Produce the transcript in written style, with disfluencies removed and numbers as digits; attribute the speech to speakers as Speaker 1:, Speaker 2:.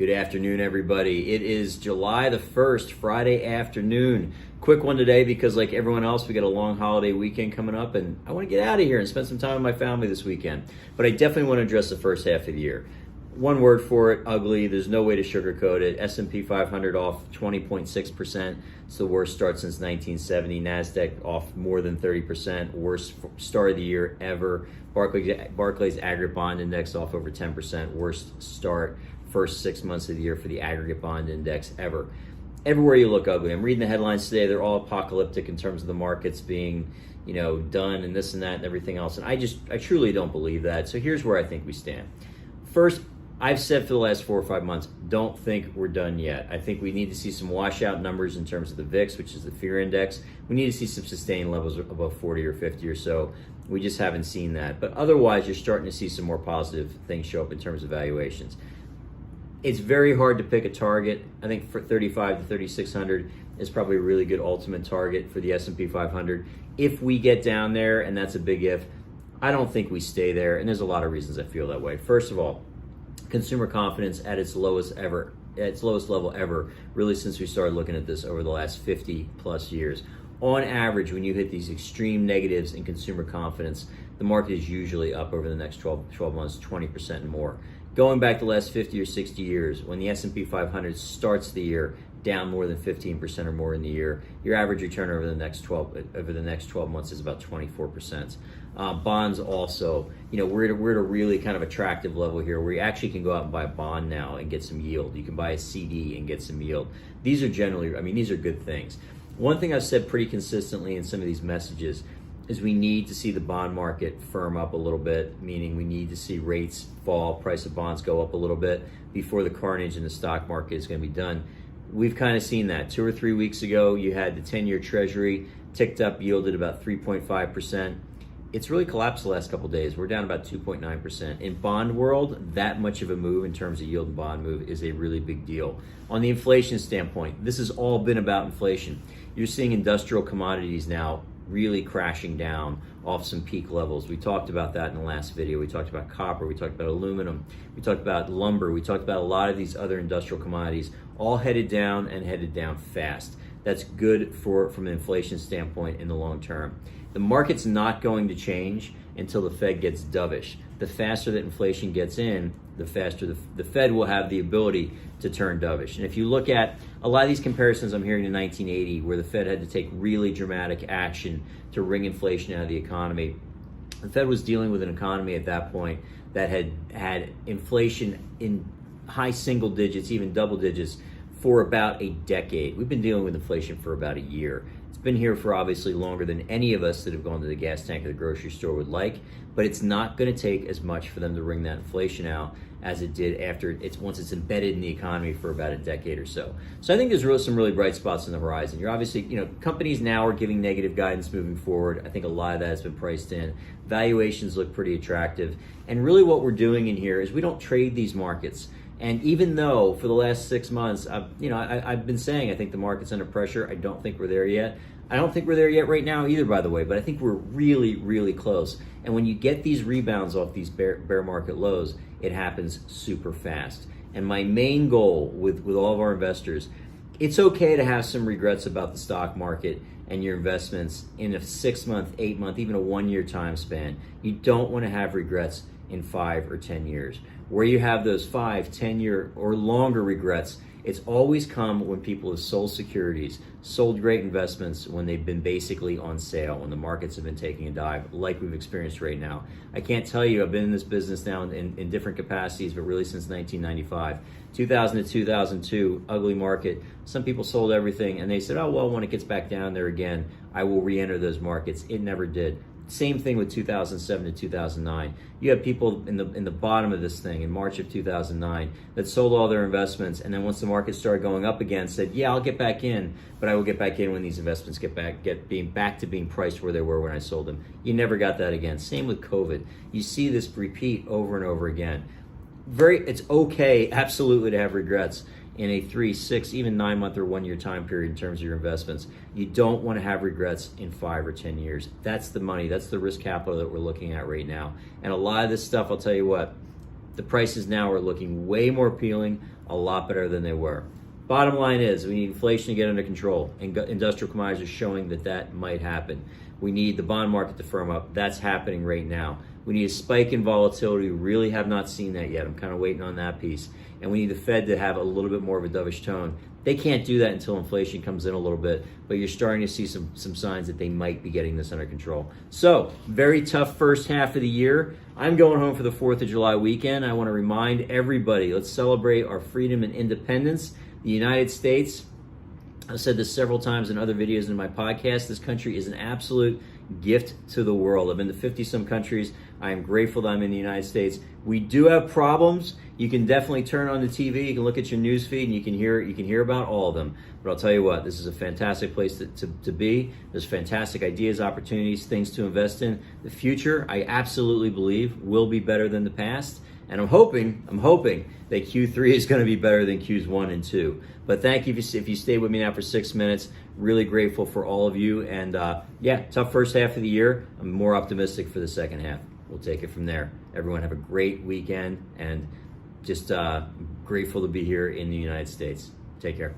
Speaker 1: Good afternoon, everybody. It is July the 1st, Friday afternoon. Quick one today because, like everyone else, we got a long holiday weekend coming up, and I want to get out of here and spend some time with my family this weekend. But I definitely want to address the first half of the year. One word for it, ugly. There's no way to sugarcoat it. S&P 500 off 20.6%. It's the worst start since 1970. NASDAQ off more than 30%. Worst start of the year ever. Barclays Aggregate Bond Index off over 10%. Worst start first 6 months of the year for the Aggregate Bond Index ever. Everywhere you look, ugly. I'm reading the headlines today. They're all apocalyptic in terms of the markets being, done and this and that and everything else. And I truly don't believe that. So here's where I think we stand. First, I've said for the last 4 or 5 months, don't think we're done yet. I think we need to see some washout numbers in terms of the VIX, which is the fear index. We need to see some sustained levels above 40 or 50 or so. We just haven't seen that. But otherwise, you're starting to see some more positive things show up in terms of valuations. It's very hard to pick a target. I think for 35 to 3,600 is probably a really good ultimate target for the S&P 500. If we get down there, and that's a big if, I don't think we stay there, and there's a lot of reasons I feel that way. First of all, consumer confidence at its lowest level ever, really since we started looking at this over the last 50 plus years. On average, when you hit these extreme negatives in consumer confidence, the market is usually up over the next 12 months, 20% and more. Going back the last 50 or 60 years, when the S&P 500 starts the year down more than 15% or more in the year, your average return over the next 12 months is about 24%. Bonds also, we're at a really kind of attractive level here where you actually can go out and buy a bond now and get some yield. You can buy a CD and get some yield. These are these are good things. One thing I've said pretty consistently in some of these messages is we need to see the bond market firm up a little bit, meaning we need to see rates fall, price of bonds go up a little bit before the carnage in the stock market is going to be done. We've kind of seen that. 2 or 3 weeks ago, you had the 10-year Treasury ticked up, yielded about 3.5%. It's really collapsed the last couple of days. We're down about 2.9%. In bond world, that much of a move in terms of yield and bond move is a really big deal. On the inflation standpoint, this has all been about inflation. You're seeing industrial commodities now really crashing down off some peak levels. We talked about that in the last video. We talked about copper, we talked about aluminum, we talked about lumber, we talked about a lot of these other industrial commodities, all headed down and headed down fast. That's good from an inflation standpoint in the long term. The market's not going to change until the Fed gets dovish. The faster that inflation gets in, the faster the Fed will have the ability to turn dovish. And if you look at a lot of these comparisons I'm hearing to 1980, where the Fed had to take really dramatic action to wring inflation out of the economy, the Fed was dealing with an economy at that point that had inflation in high single digits, even double digits, for about a decade. We've been dealing with inflation for about a year. It's been here for obviously longer than any of us that have gone to the gas tank or the grocery store would like, but it's not going to take as much for them to wring that inflation out as it did once it's embedded in the economy for about a decade or so. So I think there's really some really bright spots on the horizon. You're obviously, companies now are giving negative guidance moving forward. I think a lot of that has been priced in. Valuations look pretty attractive. And really what we're doing in here is we don't trade these markets. And even though for the last 6 months, I've been saying I think the market's under pressure, I don't think we're there yet. I don't think we're there yet right now either, by the way, but I think we're really, really close. And when you get these rebounds off these bear market lows, it happens super fast. And my main goal with all of our investors, it's okay to have some regrets about the stock market and your investments in a 6-month, 8-month, even a 1-year time span. You don't want to have regrets in 5 or 10 years. Where you have those 5, 10-year or longer regrets, it's always come when people have sold securities, sold great investments when they've been basically on sale, when the markets have been taking a dive like we've experienced right now. I can't tell you, I've been in this business now in different capacities, but really since 1995. 2000 to 2002, ugly market. Some people sold everything and they said, oh, well, when it gets back down there again, I will re-enter those markets. It never did. Same thing with 2007 to 2009. You have people in the bottom of this thing in March of 2009 that sold all their investments, and then once the market started going up again, said, "Yeah, I'll get back in, but I will get back in when these investments get back to being priced where they were when I sold them." You never got that again. Same with COVID. You see this repeat over and over again. It's okay, absolutely, to have regrets in a 3, 6, even 9-month or 1-year time period in terms of your investments. You don't want to have regrets in 5 or 10 years. That's the money, that's the risk capital that we're looking at right now. And a lot of this stuff, I'll tell you what, The prices now are looking way more appealing, a lot better than they were. Bottom line is we need inflation to get under control, and industrial commodities are showing that that might happen. We need the bond market to firm up. That's happening right now. We need a spike in volatility. We really have not seen that yet. I'm kind of waiting on that piece. And we need the Fed to have a little bit more of a dovish tone. They can't do that until inflation comes in a little bit, but you're starting to see some signs that they might be getting this under control. So, very tough first half of the year. I'm going home for the 4th of July weekend. I want to remind everybody, let's celebrate our freedom and independence. The United States, I've said this several times in other videos in my podcast, this country is an absolute gift to the world. I've been to 50-some countries. I am grateful that I'm in the United States. We do have problems. You can definitely turn on the TV, you can look at your news feed, and you can hear about all of them. But I'll tell you what, this is a fantastic place to be. There's fantastic ideas, opportunities, things to invest in. The future, I absolutely believe, will be better than the past. And I'm hoping that Q3 is going to be better than Qs 1 and 2. But thank you if you stayed with me now for 6 minutes. Really grateful for all of you. And tough first half of the year. I'm more optimistic for the second half. We'll take it from there. Everyone have a great weekend, and just grateful to be here in the United States. Take care.